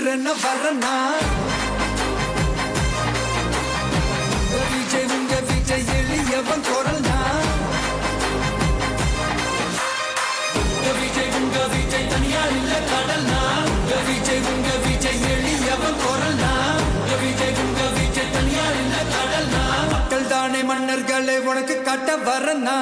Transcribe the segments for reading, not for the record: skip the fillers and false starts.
உயிரென்ன வரனா விஜய் உங்க விஜய் எளியவன் குரல்னா விஜய் உங்க விஜய் தனியார் இல்ல கடல்னா விஜய் உங்க விஜய் எளியவன் குரல்னா விஜய் உங்க விஜய் தனியார் இல்ல கடல்னா மக்கள் தானே மன்னர்களே உனக்கு காட்ட வரனா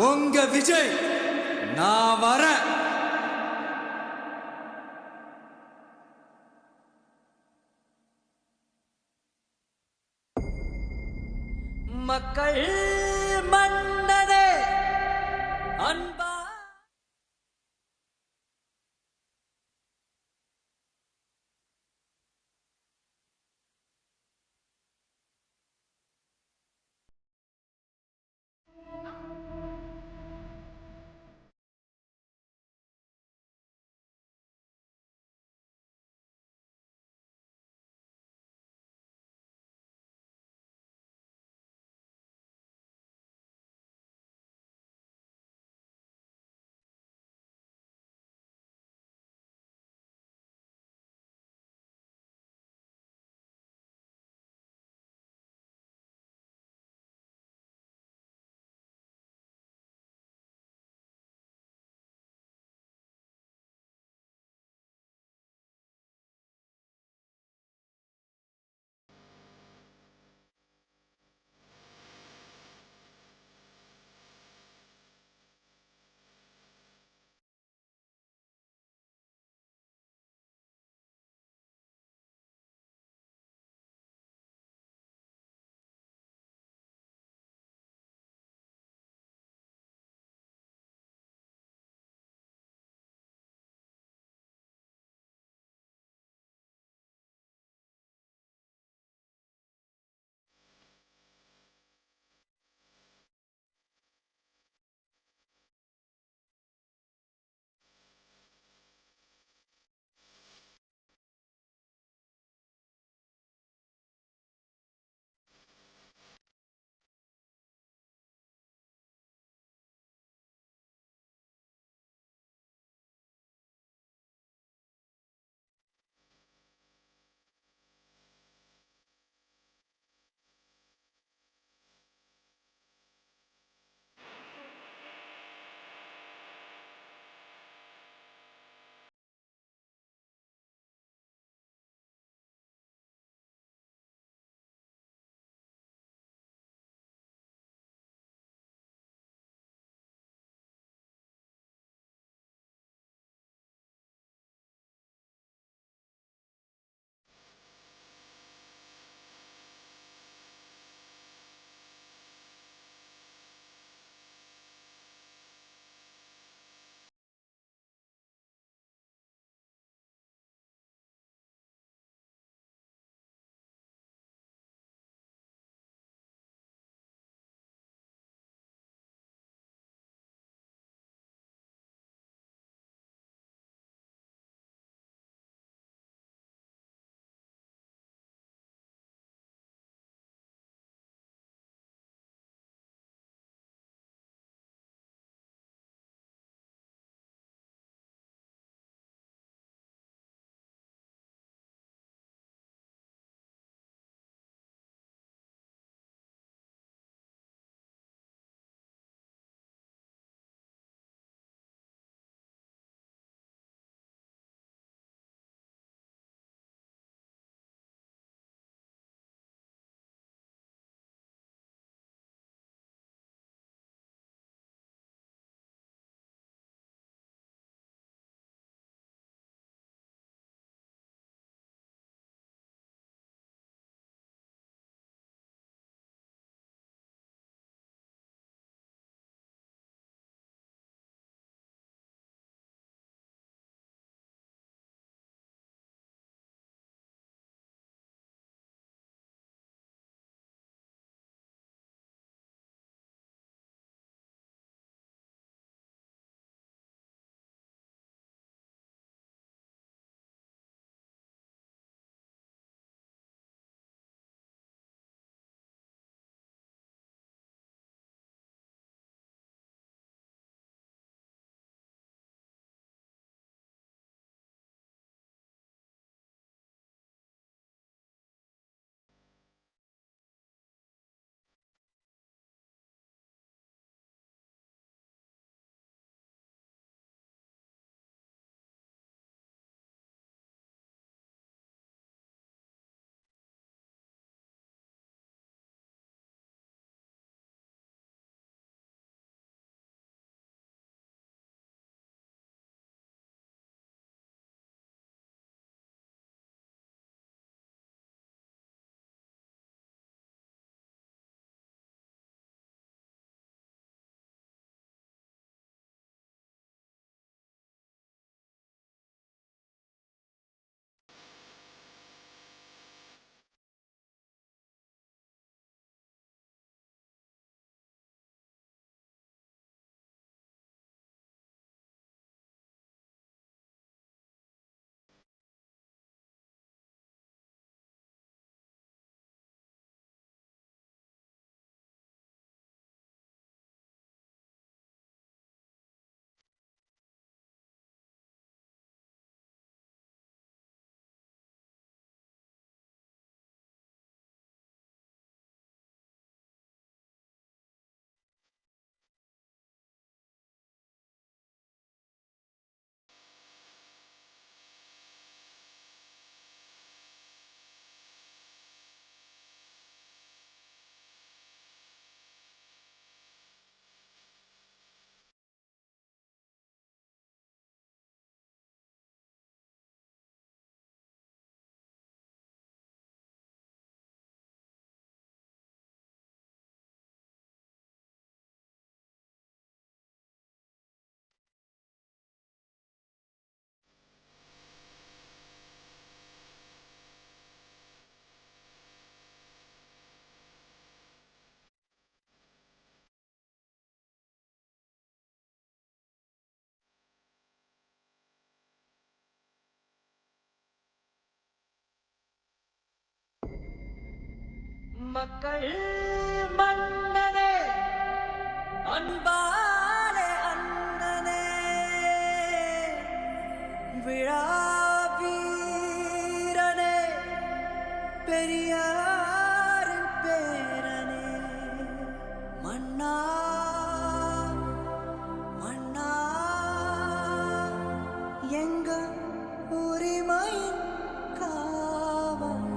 உங்க விஜய் நான் வரேன். மக்கள் மன்னனே அன்பா மக்கள் மன்னனே அன்பாலே அண்ணனே விழா வீரனே பெரியாரின் பேரனே மன்னா மன்னா எங்க உரிமையின் காவல்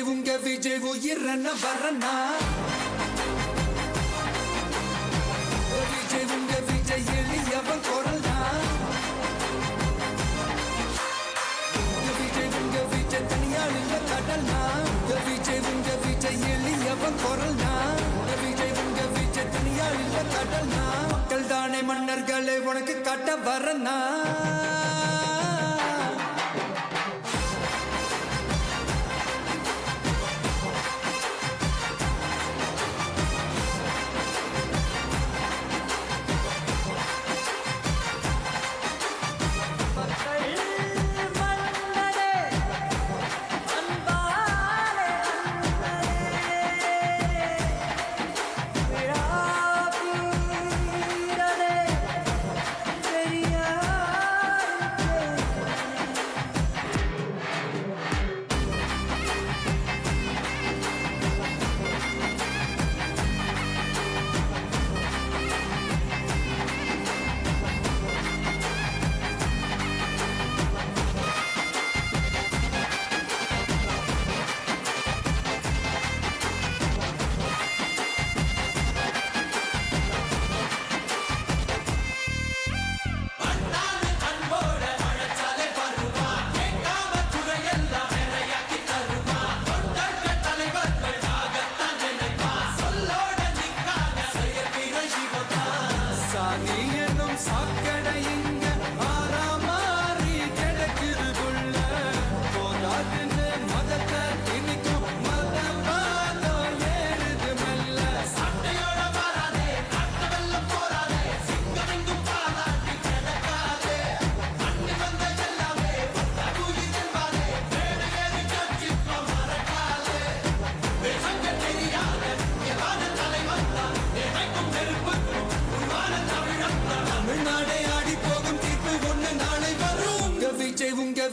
உங்க விஜய் உயிரன வரனா விஜய் உங்க விஜய் எளியவன் குரல்னா விஜய் உங்க விஜய் தனியாள் இல்ல கடல்னா விஜய் உங்க விஜய் எளியவன் குரல்னா விஜய் உங்க விஜய் தனியாள் இல்ல கடல்னா மக்கள் தானே மன்னர்களே உனக்கு காட்ட வரனா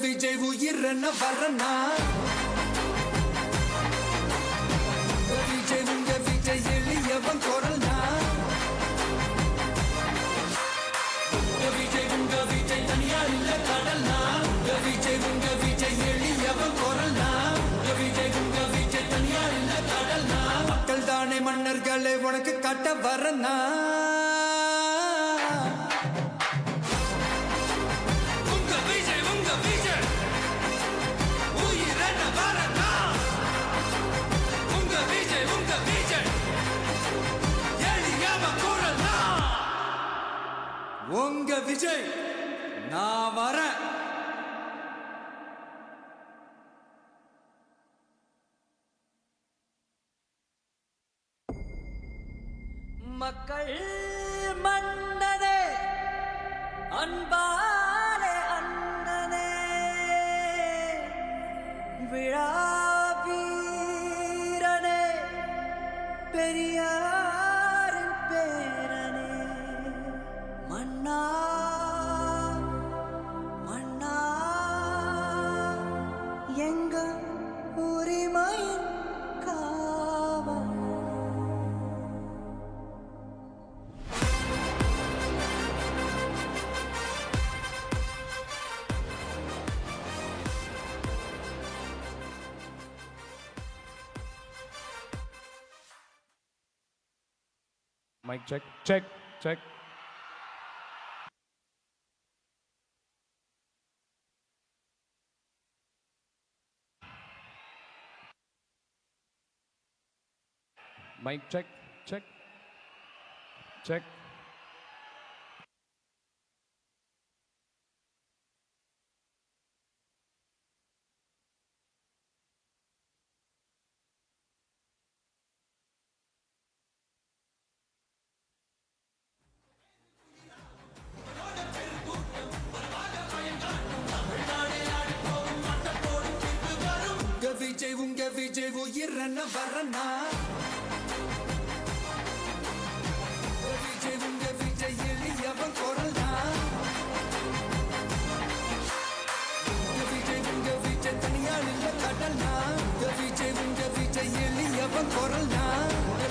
விஜய் உயிரன வரனா விஜய் உங்க விஜய் எளியவன் குரல்னா விஜய் உங்க விஜய் தனியாள் இல்ல கடல்னா விஜய் உங்க விஜய் எளியவன் குரல்னா விஜய் உங்க விஜய் தனியாள் இல்ல கடல்னா மக்கள் தானே மன்னர்களே உனக்கு காட்ட வரனா உங்க விஜய் நான் வரேன் மக்கள் மன்னனே அன்பாலே அண்ணனே விழா வீரனே பெரியாரின் பேரனே மன்னா மன்னா எங்க உரிமையின் காவல் Mic check, check, check. Mic check, check, check. உங்க விஜய் உயிரன வரனா விஜய் உங்க விஜய் எளியவன் குரல்னா விஜய் உங்க விஜய் தனியால் இல்ல கடல்னா விஜய் உங்க விஜய் எளியவன் குரல்னா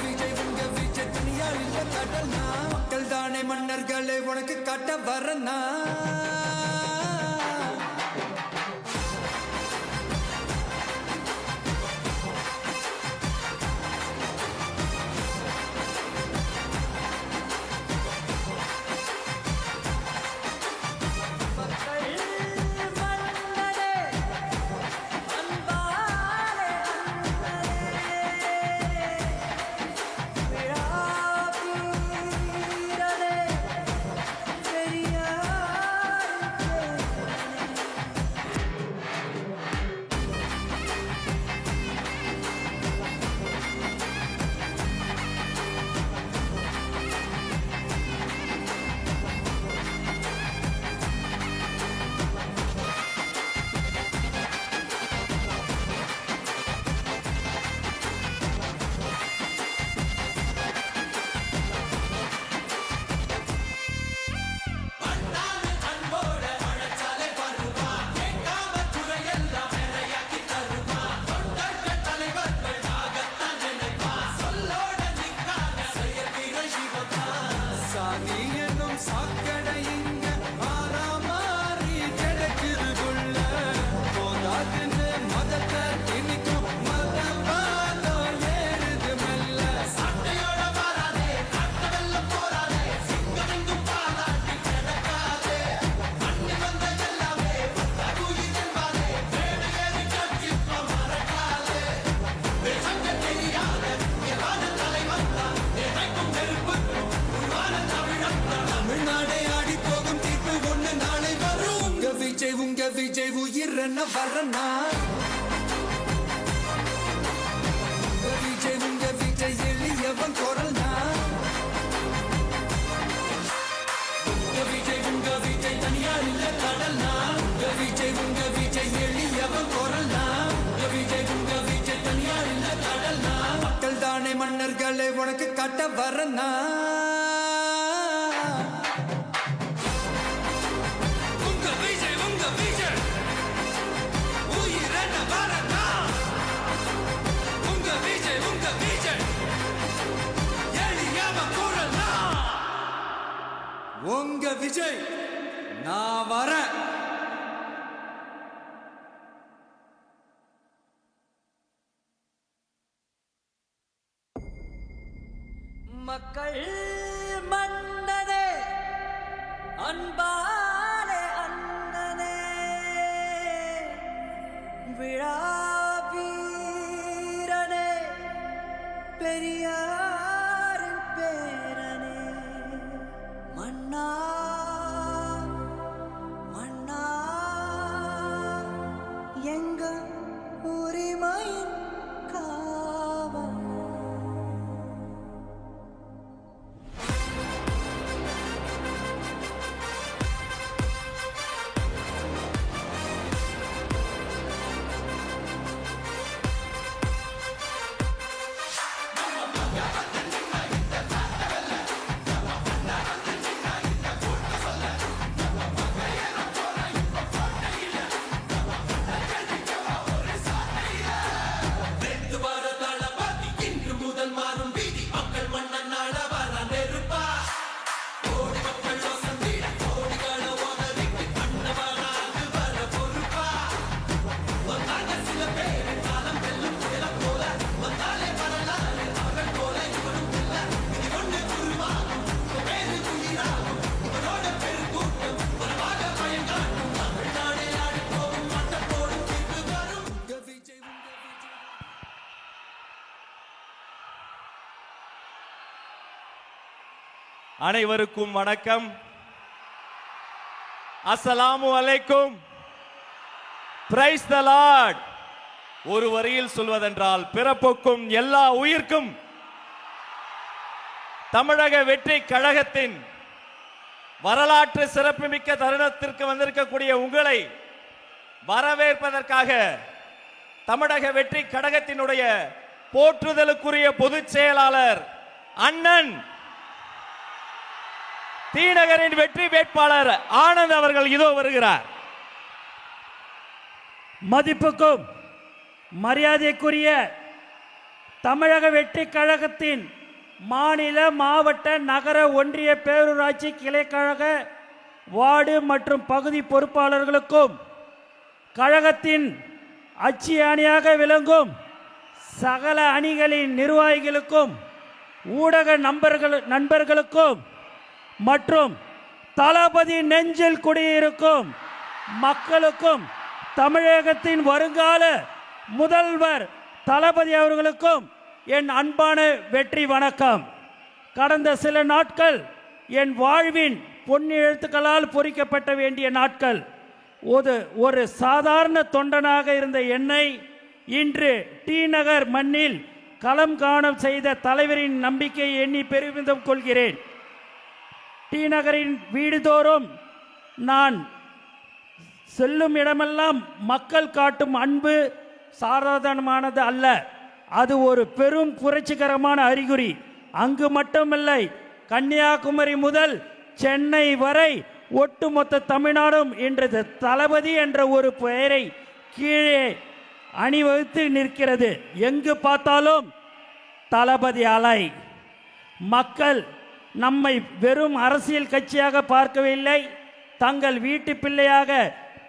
விஜய் உங்க விஜய் தனியால் இல்ல கடல்னா மக்கள் தானே மன்னர்களை உனக்கு காட்ட வரனா விஜய் உயிரன வரனா விஜய் உங்க விஜய் எளியவன் குரல்னா விஜய் உங்க விஜய் தனியார் இல்ல கடல்னா விஜய் உங்க விஜய் எளியவன் குரல்னா விஜய் உங்க விஜய் தனியார் இல்ல கடல்னா மக்கள் தானே மன்னர்களை உனக்கு காட்ட வரனா உங்க விஜய் நான் வரேன் மக்கள் மன்னனே அன்பாலே அண்ணனே விழா வீரனே பெரியாரின் பேரனே மன்னா மன்னா எங்க உரிமையின் காவல் அனைவருக்கும் வணக்கம். அஸ்ஸலாமு அலைக்கும். Praise the Lord. ஒரு வரியில் சொல்வதென்றால் பிறப்புக்கும் எல்லா உயிர்க்கும் தமிழக வெற்றி கழகத்தின் வரலாற்று சிறப்புமிக்க தருணத்திற்கு வந்திருக்கக்கூடிய உங்களை வரவேற்பதற்காக தமிழக வெற்றி கழகத்தினுடைய போற்றுதலுக்குரிய பொதுச் செயலாளர் அண்ணன் தீநகரின் வெற்றி வேட்பாளர் ஆனந்த் அவர்கள் இதோ வருகிறார். மதிப்புக்கும் மரியாதைக்குரிய தமிழக வெற்றி கழகத்தின் மாநில, மாவட்ட, நகர, ஒன்றிய, பேரூராட்சி, கிளைக்கழக, வார்டு மற்றும் பகுதி பொறுப்பாளர்களுக்கும் கழகத்தின் அச்சி அணியாக விளங்கும் சகல அணிகளின் நிர்வாகிகளுக்கும் ஊடக நண்பர்களுக்கும் மற்றும் தளபதி நெஞ்சில் குடியிருக்கும் மக்களுக்கும் தமிழகத்தின் வருங்கால முதல்வர் தளபதி அவர்களுக்கும் என் அன்பான வெற்றி வணக்கம். கடந்த சில நாட்கள் என் வாழ்வின் பொன்னி எழுத்துக்களால் பொறிக்கப்பட்ட வேண்டிய நாட்கள். ஒரு சாதாரண தொண்டனாக இருந்த என்னை இன்று டி நகர் மண்ணில் களம் காணம் செய்த தலைவரின் நம்பிக்கையை எண்ணி பெருமிதம் கொள்கிறேன். டி நகரின் வீடுதோறும் நான் செல்லும் இடமெல்லாம் மக்கள் காட்டும் அன்பு சாதாரணமானது அல்ல, அது ஒரு பெரும் புரட்சிகரமான அறிகுறி. அங்கு மட்டுமில்லை, கன்னியாகுமரி முதல் சென்னை வரை ஒட்டுமொத்த தமிழ்நாடும் இன்று தளபதி என்ற ஒரு பெயரை கீழே அணிவகுத்து நிற்கிறது. எங்கு பார்த்தாலும் தளபதி அலை. மக்கள் நம்மை வெறும் அரசியல் கட்சியாக பார்க்கவில்லை, தங்கள் வீட்டு பிள்ளையாக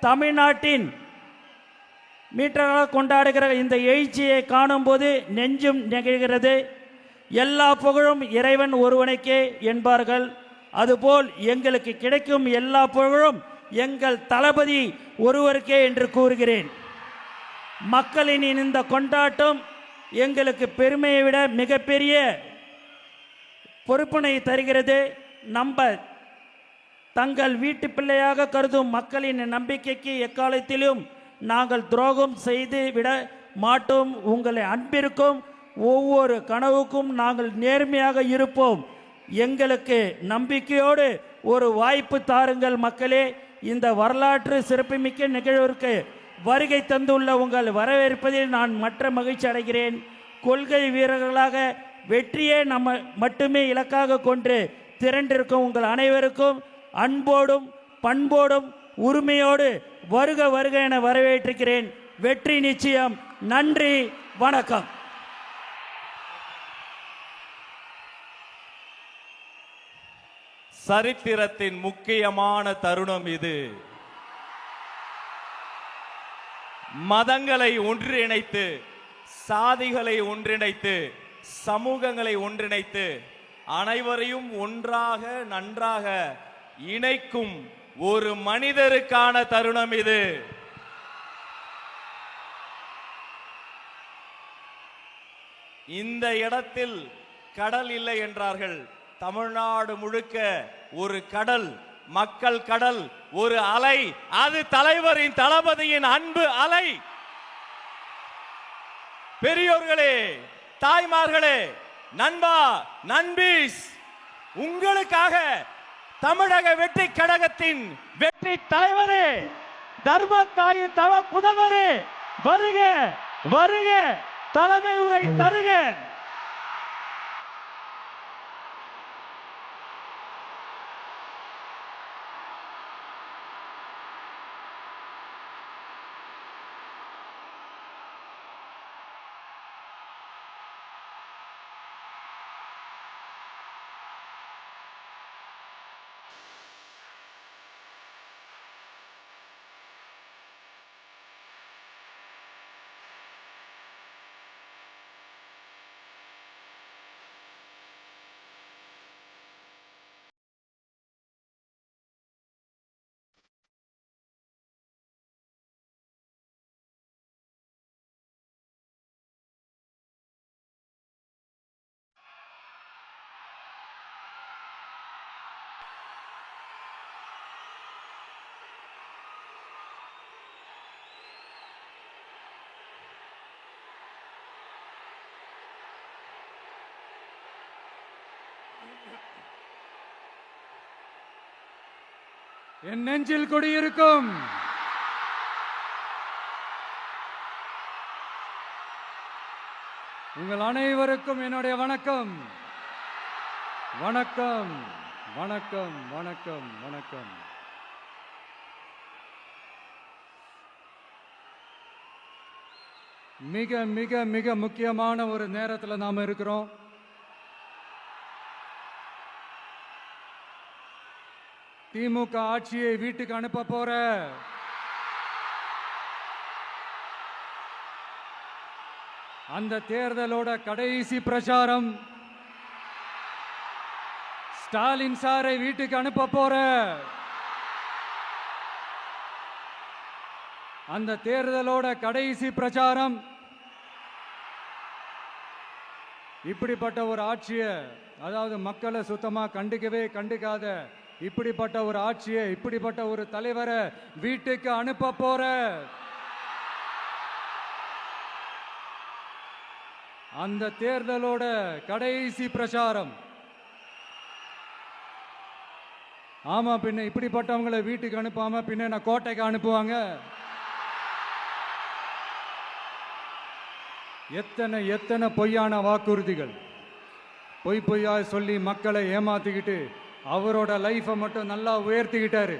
தமிழ்நாட்டின் மீட்டராக கொண்டாடுகிற இந்த எழுச்சியை காணும்போது நெஞ்சும் நெகிழ்கிறது. எல்லா புகழும் இறைவன் ஒருவனுக்கே என்பார்கள். அதுபோல் எங்களுக்கு கிடைக்கும் எல்லா புகழும் எங்கள் தளபதி ஒருவருக்கே என்று கூறுகிறேன். மக்களின் இந்த கொண்டாட்டம் எங்களுக்கு பெருமையை விட மிகப்பெரிய பொறுப்பினை தருகிறது. தங்கள் வீட்டு பிள்ளையாக கருதும் மக்களின் நம்பிக்கைக்கு எக்காலத்திலும் நாங்கள் துரோகம் செய்து விட மாட்டோம். உங்களை அன்பிற்கும் ஒவ்வொரு கனவுக்கும் நாங்கள் நேர்மையாக இருப்போம். எங்களுக்கு நம்பிக்கையோடு ஒரு வாய்ப்பு தாருங்கள் மக்களே. இந்த வரலாற்று சிறப்புமிக்க நிகழ்விற்கு வருகை தந்துள்ள உங்கள் வரவேற்பதில் நான் மற்ற மகிழ்ச்சி அடைகிறேன். கொள்கை வீரர்களாக வெற்றியே நம்ம மட்டுமே இலக்காக கொண்டு திரண்டிருக்கும் உங்கள் அனைவருக்கும் அன்போடும் பண்போடும் உரிமையோடு வருக வருக என வரவேற்றிருக்கிறேன். வெற்றி நிச்சயம். நன்றி, வணக்கம். சரித்திரத்தின் முக்கியமான தருணம் இது. மதங்களை ஒன்றிணைத்து, சாதிகளை ஒன்றிணைத்து, சமூகங்களை ஒன்றிணைத்து, அனைவரையும் ஒன்றாக நன்றாக இணைக்கும் ஒரு மனிதருக்கான தருணம் இது. இந்த இடத்தில் கடல் இல்லை என்றார்கள். தமிழ்நாடு முழுக்க ஒரு கடல், மக்கள் கடல், ஒரு அலை. அது தலைவரின் தளபதியின் அன்பு அலை. பெரியோர்களே, தாய்மார்களே, நண்பா, நண்பீஸ், உங்களுக்காக தமிழக வெற்றி கழகத்தின் வெற்றி தலைவரே, தர்மத்தாயின் தவ புதல்வரே, வருக வருக, தலைமை உரை தருக. என் நெஞ்சில் குடியிருக்கும் உங்கள் அனைவருக்கும் என்னுடைய வணக்கம். வணக்கம், வணக்கம், வணக்கம், வணக்கம். மிக மிக மிக முக்கியமான ஒரு நேரத்தில் நாம இருக்கிறோம். திமுக ஆட்சியை வீட்டுக்கு அனுப்ப போற அந்த தேர்தலோட கடைசி பிரச்சாரம், ஸ்டாலின் சாரை வீட்டுக்கு அனுப்ப போற அந்த தேர்தலோட கடைசி பிரச்சாரம், இப்படிப்பட்ட ஒரு ஆட்சியை, அதாவது மக்களை சுத்தமா கண்டுக்காத இப்படிப்பட்ட ஒரு ஆட்சியை, இப்படிப்பட்ட ஒரு தலைவரை வீட்டுக்கு அனுப்ப போற அந்த தேர்தலோட கடைசி பிரச்சாரம். ஆமா, பின்ன இப்படிப்பட்டவங்களை வீட்டுக்கு அனுப்பாம பின்ன என்ன கோட்டைக்கு அனுப்புவாங்க? எத்தனை எத்தனை பொய்யான வாக்குறுதிகள், பொய்யா சொல்லி மக்களை ஏமாத்திக்கிட்டு அவரோட லைஃபை மட்டும் நல்லா உயர்த்திக்கிட்டாரு.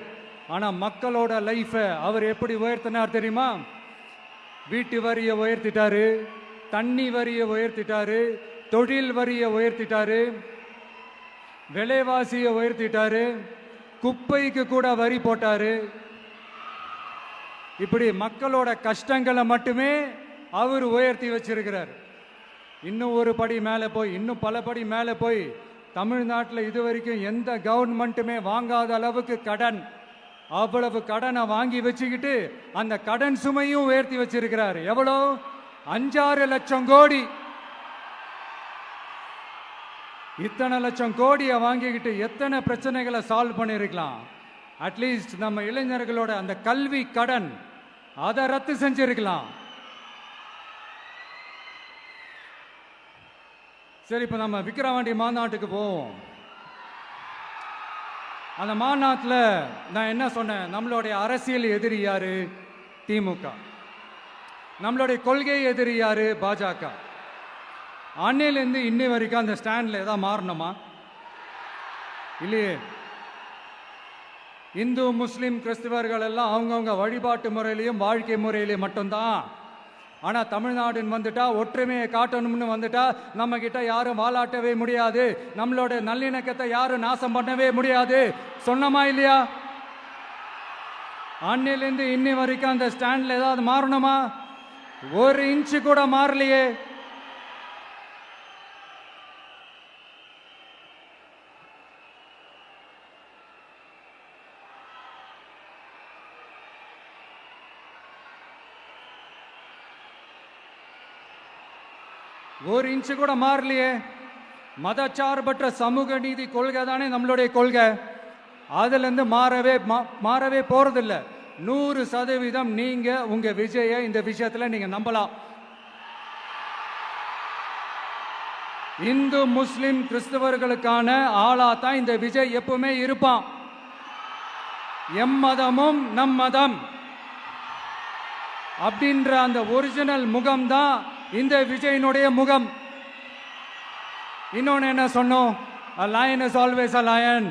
ஆனா மக்களோட லைஃபை அவர் எப்படி உயர்த்தினார் தெரியுமா? வீட்டு வரியை உயர்த்திட்டாரு, தண்ணி வரியை உயர்த்திட்டாரு, தொழில் வரியை உயர்த்திட்டாரு, விலைவாசியை உயர்த்திட்டாரு, குப்பைக்கு கூட வரி போட்டாரு. இப்படி மக்களோட கஷ்டங்களை மட்டுமே அவர் உயர்த்தி வச்சிருக்கிறார். இன்னும் ஒரு படி மேலே போய், இன்னும் பல படி மேலே போய், தமிழ்நாட்டில் இதுவரைக்கும் எந்த கவர்மெண்ட்டுமே வாங்காத அளவுக்கு கடன், அவ்வளவு கடனை வாங்கி வச்சுக்கிட்டு அந்த கடன் சுமையும் உயர்த்தி வச்சிருக்கிறார். எவ்வளோ? 5-6 லட்சம் கோடி. இத்தனை லட்சம் கோடியை வாங்கிக்கிட்டு எத்தனை பிரச்சனைகளை சால்வ் பண்ணிருக்கலாம். அட்லீஸ்ட் நம்ம இளைஞர்களோட அந்த கல்வி கடன் அதை ரத்து செஞ்சிருக்கலாம். சரி, இப்போ நம்ம விக்கிரவாண்டி மாநாட்டுக்கு போவோம். அந்த மாநாட்டில் நான் என்ன சொன்னேன்? நம்மளுடைய அரசியல் எதிரி யாரு? திமுக. நம்மளுடைய கொள்கை எதிரி யாரு? பாஜக. அன்னையிலேருந்து இன்னை வரைக்கும் அந்த ஸ்டாண்டில் ஏதாவது மாறணுமா? இல்லையே. இந்து முஸ்லீம் கிறிஸ்தவர்கள் எல்லாம் அவங்கவுங்க வழிபாட்டு முறையிலையும் வாழ்க்கை முறையிலையும் மட்டும்தான். ஆனால் தமிழ்நாடுன்னு வந்துட்டா, ஒற்றுமையை காட்டணும்னு வந்துட்டா, நம்ம கிட்ட யாரும் வாலாட்டவே முடியாது, நம்மளோட நல்லிணக்கத்தை யாரும் நாசம் பண்ணவே முடியாது. சொன்னமா இல்லையா? அன்னிலிருந்து இன்னி வரைக்கும் அந்த ஸ்டாண்ட்ல ஏதாவது மாறணுமா? 1 இன்ச்சு கூட மாறலையே. ஒரு இன்ச்சு கூட மாறலையே. மதச்சார்பற்ற சமூக நீதி கொள்கை தானே நம்மளுடைய கொள்கை. அதுல இருந்து மாறவே போறதில்லை. 100% நீங்க உங்க விஜயை இந்த விஷயத்துல நீங்க நம்பலாம். இந்து முஸ்லிம் கிறிஸ்தவர்களுக்கான ஆளா தான் இந்த விஜய் எப்பவுமே இருப்பான். எம்மதமும் நம் மதம் அப்படின்ற அந்த ஒரிஜினல் முகம் தான் இந்த விஜயினுடைய முகம். இன்னொன்னு என்ன சொன்னோம்? A lion is always a lion.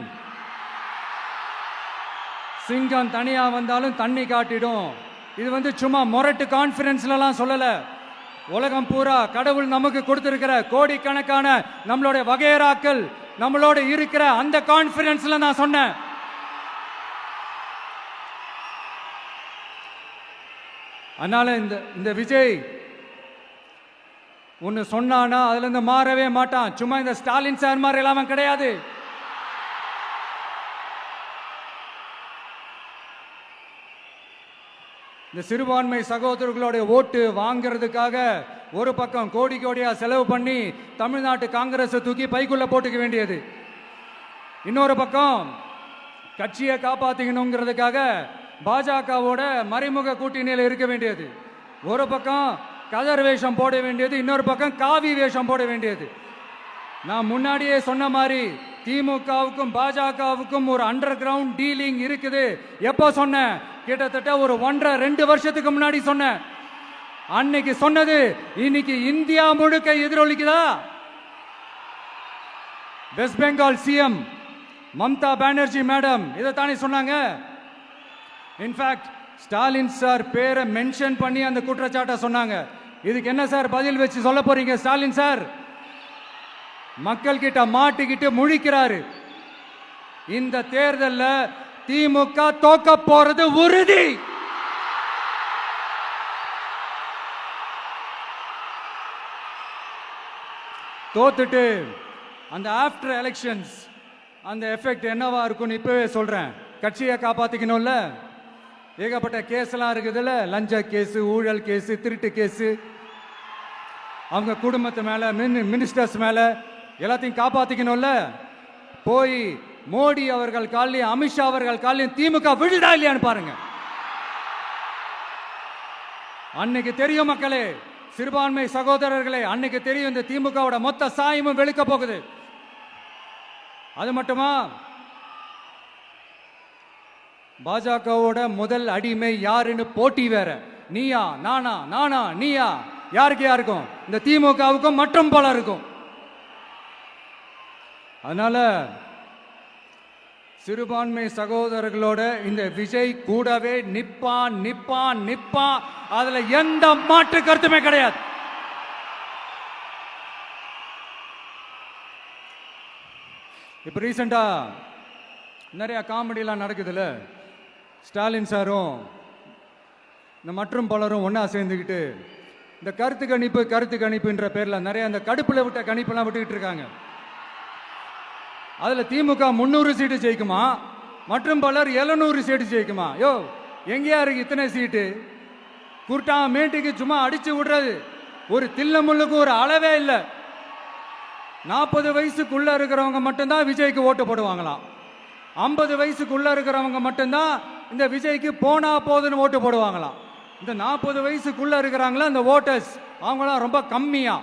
சிங்கம் தனியா வந்தாலும் தண்ணி காட்டிடும். இது சும்மா மொரட்டு கான்ஃபரன்ஸ்லாம் சொல்லல. உலகம் பூரா கடவுள் நமக்கு கொடுத்திருக்கிற கோடிக்கணக்கான நம்மளுடைய வகையறாக்கள் நம்மளோட இருக்கிற அந்த கான்ஃபரன்ஸ்ல நான் சொன்னேன். அதனால இந்த விஜய் ஒன்னு சொன்னானா அதுல இருந்து மாறவே மாட்டான். சும்மா இந்த ஸ்டாலின் சார் மாதிரி எல்லாம் கிடையாது. இந்த சிறுபான்மை சகோதரர்களுடைய ஓட்டு வாங்கிறதுக்காக ஒரு பக்கம் கோடி கோடியா செலவு பண்ணி தமிழ்நாட்டு காங்கிரஸ் தூக்கி பைக்குள்ள போட்டுக்க வேண்டியது, இன்னொரு பக்கம் கட்சியை காப்பாத்திக்கணுங்கிறதுக்காக பாஜகவோட மறைமுக கூட்டணியில் இருக்க வேண்டியது, ஒரு பக்கம் கதர் வேஷம் போட வேண்டியது, இன்னொரு பக்கம் காவி வேஷம் போட வேண்டியது. நான் முன்னாடியே சொன்ன மாதிரி திமுகவுக்கும் பாஜகவுக்கும் ஒரு அண்டர் கிரவுண்ட் டீலிங் இருக்குது. எப்போ சொன்னேன்? கிட்டத்தட்ட ஒரு 1.5-2 வருஷத்துக்கு முன்னாடி சொன்னேன். அன்னைக்கு சொன்னது இன்னைக்கு இந்தியா முழுக்க எதிரொலிக்குதா? West Bengal CM Mamata Banerjee madam இதைத்தானே சொன்னாங்க. இன்ஃபேக்ட் ஸ்டாலின் சார் பேரை மென்ஷன் பண்ணி அந்த குற்றச்சாட்டை சொன்னாங்க. இதுக்கு என்ன சார் பதில் வச்சு சொல்ல போறீங்க? ஸ்டாலின் சார் மக்கள் கிட்ட மாட்டிக்கிட்டு முழிக்கிறாரு. இந்த தேர்தலில் திமுக தோக்க போறது உறுதி. தோத்துட்டு அந்த ஆஃப்டர் எலெக்ஷன்ஸ் அந்த எஃபெக்ட் என்னவா இருக்கும்னு இப்பவே சொல்றேன். கட்சியை காப்பாத்திக்கணும்ல, ஏகப்பட்ட கேஸ்லாம் இருக்குதுல்ல, லஞ்ச கேஸ், ஊழல் கேஸ், திருட்டு கேஸ், அவங்க குடும்பத்து மேல, மினிஸ்டர்ஸ் மேல எல்லாத்தையும் காப்பாத்திக்கணும்ல. போய் மோடி அவர்கள் காலையும் அமித்ஷா அவர்கள் காலையும் திமுக விழுதா இல்லையான்னு பாருங்க. அன்னைக்கு தெரியும் மக்களே, சிறுபான்மை சகோதரர்களே, அன்னைக்கு தெரியும் இந்த திமுகவோட மொத்த சாயமும் வெளுக்க போகுது. அது மட்டுமா, பாஜகவோட முதல் அடிமை யாருன்னு போட்டி வேற. நீயா நானா, நானா நீயா, யாருக்கு யாருக்கும், இந்த திமுகவுக்கும் மற்றும் பல இருக்கும். அதனால சிறுபான்மை சகோதரர்களோட இந்த விஜய் கூடவே நிப்பான் நிப்பான் நிப்பான். அதுல எந்த மாற்று கருத்துமே கிடையாது. இப்ப ரீசெண்டா நிறைய காமெடியெல்லாம் நடக்குதுல்ல. ஸ்டாலின் சாரும் இந்த மற்றும் பலரும் ஒன்னா சேர்ந்துக்கிட்டு இந்த கருத்து கணிப்புன்ற பேர்ல நிறைய அந்த கடுப்புல விட்ட கணிப்பெல்லாம் விட்டுக்கிட்டு இருக்காங்க. அதுல திமுக 300 சீட்டு ஜெயிக்குமா, மற்றும் பலர் 700 சீட்டு ஜெயிக்குமா? யோ எங்கேயா இருக்கு இத்தனை சீட்டு? குர்ட்டா மேட்டுக்கு சும்மா அடிச்சு விடுறது. ஒரு தில்லமுள்ளுக்கு ஒரு அளவே இல்லை. 40 வயசுக்குள்ள இருக்கிறவங்க மட்டும்தான் விஜய்க்கு ஓட்டு போடுவாங்களாம். 50 வயசுக்குள்ள இருக்கிறவங்க மட்டும்தான் இந்த விஜய்க்கு போனா போதுன்னு ஓட்டு போடுவாங்களாம். இந்த 40 வயசுக்குள்ள இருக்கிறாங்களா இந்த ஓட்டர்ஸ், அவங்களாம் ரொம்ப கம்மியா.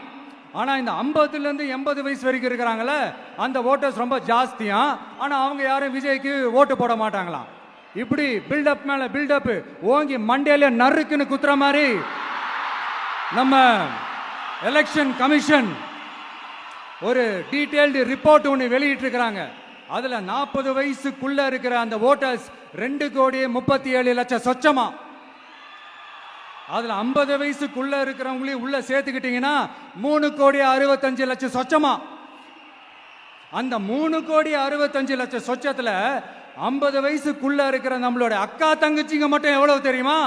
ஆனா இந்த 50லேருந்து 80 வயசு வரைக்கும் இருக்கிறாங்களே அந்த ஓட்டர்ஸ் ரொம்ப ஜாஸ்தியா. ஆனா அவங்க யாரும் விஜய்க்கு ஓட்டு போட மாட்டாங்களாம். இப்படி பில்டப் மேல பில்டப் ஓங்கி மண்டையில நறுக்குன்னு குத்துற மாதிரி நம்ம எலெக்ஷன் கமிஷன் ஒரு டீடைல்டு ரிப்போர்ட் ஒன்று வெளியிட்டு இருக்கிறாங்க. அதுல 40 வயசுக்குள்ள இருக்கிற அந்த ஓட்டர்ஸ் 2,37,00,000 சொச்சமா. அதுல 50 வயசுக்குள்ள இருக்கிறவங்களையும் உள்ள சேர்த்துக்கிட்டீங்கன்னா 3,65,00,000 சொச்சமா. அந்த 3,65,00,000 சொச்சத்துல 50 வயசுக்குள்ள இருக்கிற நம்மளோட அக்கா தங்கச்சிங்க மட்டும் எவ்வளவு தெரியுமா?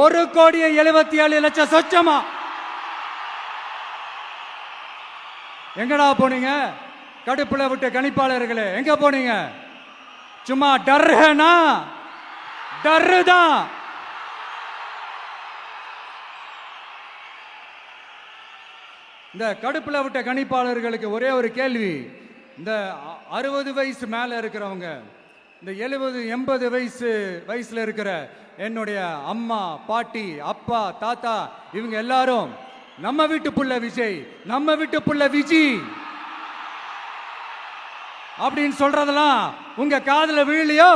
1,77,00,000 சொச்சமா. எங்கடா போனீங்க கடுப்புல விட்ட கணிப்பாளர்களே? எங்க போனீங்க? சும்மா டர்னா டர்தான். இந்த கடுப்புல விட்ட கணிப்பாளர்களுக்கு ஒரே ஒரு கேள்வி. இந்த 60 வயசு மேல இருக்கிறவங்க, இந்த 70-80 வயசுல இருக்கிற என்னுடைய அம்மா, பாட்டி, அப்பா, தாத்தா, இவங்க எல்லாரும் நம்ம வீட்டு புள்ள விஜய், நம்ம வீட்டு புள்ள விஜி அப்படின்னு சொல்றதெல்லாம் உங்க காதுல விழலையோ?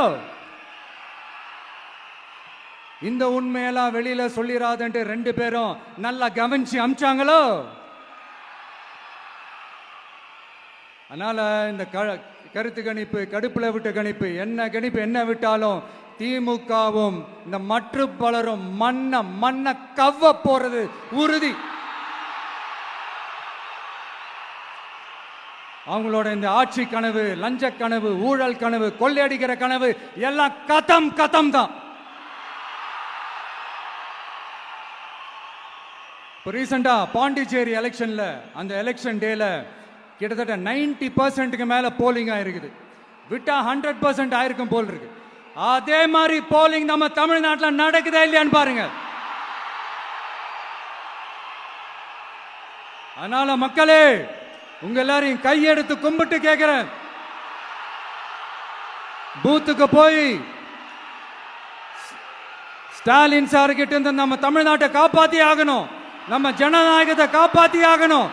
இந்த உண்மையெல்லாம் வெளியில சொல்லிராதுன்ட்டு 2 பேரும் நல்லா கவனிச்சு அமிச்சாங்களோ? அதனால இந்த கருத்து கணிப்பு, கடுப்புல விட்ட கணிப்பு, என்ன கணிப்பு என்ன விட்டாலும் திமுகவும் இந்த மற்ற பலரும் மண்ண கவ்வ போறது உறுதி. அவங்களோட இந்த ஆட்சி கனவு, லஞ்ச கனவு, ஊழல் கனவு, கொள்ளையடிக்கிற கனவு எல்லாம் கதம் தான். இப்போ ரீசெண்டா பாண்டிச்சேரி எலெக்ஷன்ல அந்த எலெக்ஷன் டேல கிட்டத்தட்ட 90% மேல போலிங் ஆயிருக்குது. விட்டா 100% ஆயிருக்கும் போல் இருக்கு. அதே மாதிரி போலிங் நம்ம தமிழ்நாட்டில் நடக்குதா இல்லையான்னு பாருங்க. அதனால மக்களே, உங்க எல்லாரையும் கையெடுத்து கும்பிட்டு கேட்கிறேன், பூத்துக்கு போய் ஸ்டாலின் சார் கிட்ட இருந்து நம்ம தமிழ்நாட்டை காப்பாத்தி ஆகணும், நம்ம ஜனநாயகத்தை காப்பாத்தி ஆகணும்.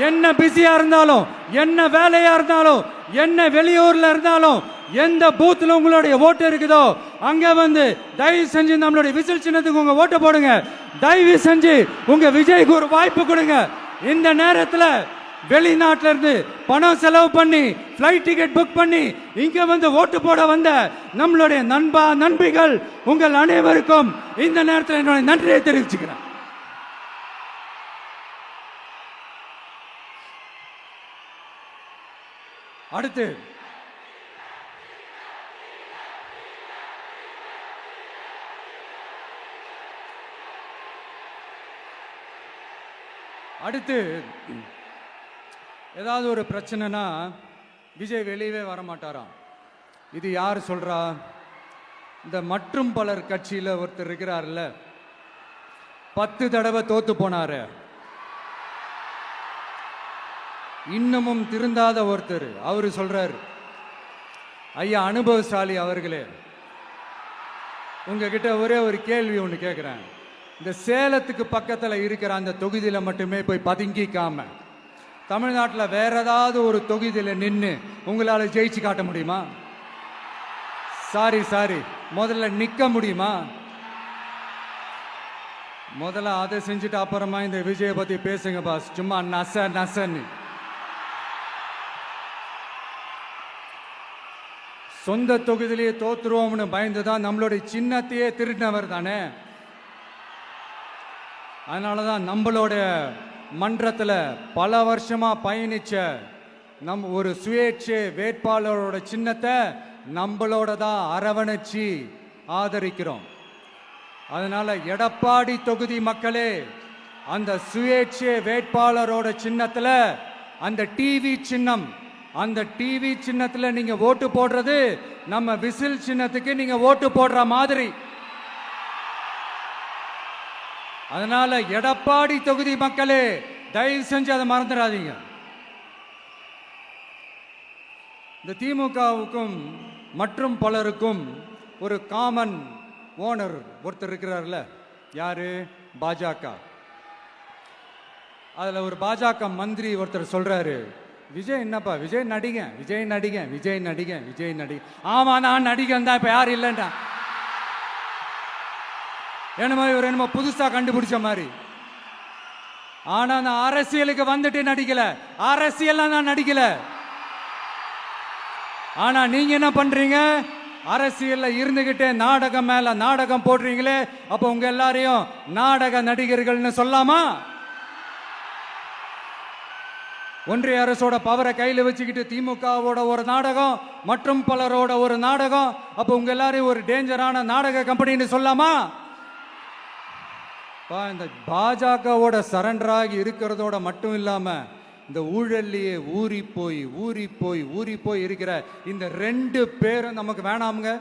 என்ன பிஸியா இருந்தாலும், என்ன வேலையா இருந்தாலும், என்ன வெளியூர்ல இருந்தாலும், எந்த பூத்துல உங்களுடைய ஓட்டு இருக்குதோ அங்க வந்து தயவு செஞ்சு நம்மளுடைய விசில் சின்னத்துக்கு உங்க ஓட்டு போடுங்க. தயவு செஞ்சு உங்க விஜய்க்கு ஒரு வாய்ப்பு கொடுங்க. இந்த நேரத்துல வெளிநாட்டில இருந்து பணம் செலவு பண்ணி ஃப்ளைட் டிக்கெட் புக் பண்ணி இங்க வந்து ஓட்டு போட வந்த நம்மளுடைய நண்பிகள் உங்கள் அனைவருக்கும் இந்த நேரத்தில் என்னுடைய நன்றியை தெரிவிச்சுக்கிறேன். அடுத்து ஏதாவது ஒரு பிரச்சனைனா விஜய் வெளியவே வரமாட்டாராம். இது யார் சொல்றா? இந்த மற்றும் பலர் கட்சியில் ஒருத்தர் இருக்கிறார்ல, 10 தடவை தோத்து போனாரு, இன்னமும் திருந்தாத ஒருத்தர். அவரு சொல்றாரு, ஐயா அனுபவசாலி அவர்களே, உங்ககிட்ட ஒரே ஒரு கேள்வி ஒன்று கேட்குறேன். இந்த சேலத்துக்கு பக்கத்தில் இருக்கிற அந்த தொகுதியில் மட்டுமே போய் பதுங்கிக்காம தமிழ்நாட்டில் வேற ஏதாவது ஒரு தொகுதியில் நின்று உங்களால் ஜெயிச்சு காட்ட முடியுமா? சாரி, முதல்ல நிற்க முடியுமா? முதல்ல அதை செஞ்சுட்டு அப்புறமா இந்த விஜயை பற்றி பேசுங்க பாஸ். சும்மா நசன்னு. சொந்த தொகுதியிலேயே தோத்துருவோம்னு பயந்து தான் நம்மளுடைய சின்னத்தையே திருடினவர் தானே. அதனால தான் நம்மளோட மன்றத்தில் பல வருஷமா பயணிச்ச ஒரு சுயேட்சை வேட்பாளரோட சின்னத்தை நம்மளோட தான் அரவணைச்சி ஆதரிக்கிறோம். அதனால எடப்பாடி தொகுதி மக்களே, அந்த சுயேட்சை வேட்பாளரோட சின்னத்தில் அந்த டிவி சின்னம், அந்த டிவி சின்னத்தில் நீங்க ஓட்டு போடுறது நம்ம விசில் சின்னத்துக்கு நீங்க ஓட்டு போடுற மாதிரி. அதனால எடப்பாடி தொகுதி மக்களே, தயவு செஞ்சு அதை மறந்துடாதீங்க. இந்த திமுகவுக்கும் மற்றும் பலருக்கும் ஒரு காமன் ஓனர் ஒருத்தர் இருக்கிறார்ல, யாரு? பாஜக. அதுல ஒரு பாஜக மந்திரி ஒருத்தர் சொல்றாரு, விஜய் என்னப்பா விஜய் நடிகன். ஆமா நான் நடிகன் தான், இப்ப யாரும் இல்லைன்றா. என்னமோ இவர் என்னமோ புதுசா கண்டுபிடிச்ச மாதிரி. ஆனா நான் அரசியலுக்கு வந்துட்டு நடிக்கல, அரசியல் நான் நடிக்கல. ஆனா நீங்க என்ன பண்றீங்க? அரசியல்ல இருந்துகிட்டே நாடகம் மேல நாடகம் போடுறீங்களே. அப்ப உங்க எல்லாரையும் நாடக நடிகர்கள்னு சொல்லாமா? ஒன்றிய அரசோட பவரை கையில் வச்சுக்கிட்டு திமுகவோட ஒரு நாடகம், மற்றும் பலரோட ஒரு நாடகம். அப்ப உங்க எல்லாரையும் ஒரு டேஞ்சரான நாடக கம்பெனின்னு சொல்லாமா? இந்த பாஜகவோட சரண்டராகி இருக்கிறதோட மட்டும் இல்லாம இந்த ஊழல்லையே ஊறி போய் இருக்கிற இந்த 2 பேரும் நமக்கு வேணாமுங்க.